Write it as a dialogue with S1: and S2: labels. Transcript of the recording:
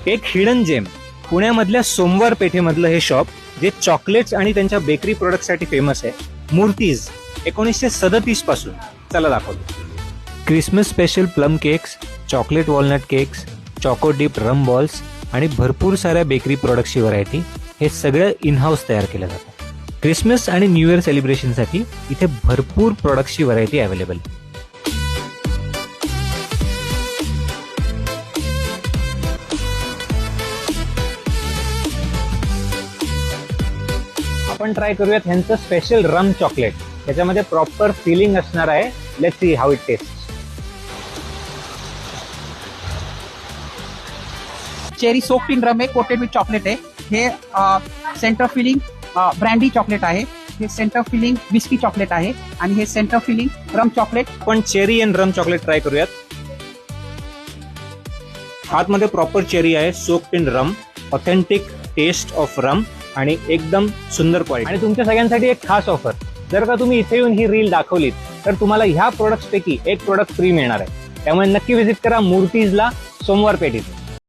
S1: एक हिडन जेम, पुण्यामधल्या सोमवार पेठेमधलं हे शॉप जे चॉकलेट्स आणि त्यांच्या बेकरी प्रोडक्टसाठी फेमस आहे. मूर्तीज 1937 पासून. चला दाखवतो. Christmas special plum cakes, chocolate walnut cakes, choco dip rum balls आणि भरपूर साऱ्या बेकरी प्रोडक्टची व्हरायटी, हे सगळं इन हाऊस तयार केलं जातं. क्रिसमस आणि न्यू इयर सेलिब्रेशनसाठी इथे भरपूर प्रोडक्टची व्हरायटी अवेलेबल. आपण ट्राय करूयात ह्यांचं स्पेशल रम चॉकलेट. त्याच्यामध्ये प्रॉपर फिलिंग असणार आहे. Let's see how it taste.
S2: Cherry soaked in rum आहे, कोटेड विथ चॉकलेट आहे. हे सेंटर फिलिंग ब्रँडी चॉकलेट आहे. हे सेंटर फिलिंग विस्की चॉकलेट आहे आणि हे सेंटर फिलिंग रम चॉकलेट.
S1: पण cherry and rum chocolate try करूयात. आतमध्ये प्रॉपर चेरी आहे, soaked in rum, authentic taste of rum आणि एकदम सुंदर क्वालिटी. आणि तुमच्या सगळ्यांसाठी एक खास ऑफर. जर का तुम्ही इथे येऊन ही रील दाखवलीत तर तुम्हाला ह्या प्रोडक्ट्स पैकी एक प्रोडक्ट फ्री मिळणार आहे. त्यामुळे नक्की व्हिजिट करा मूर्तीजला सोमवार पेठेत.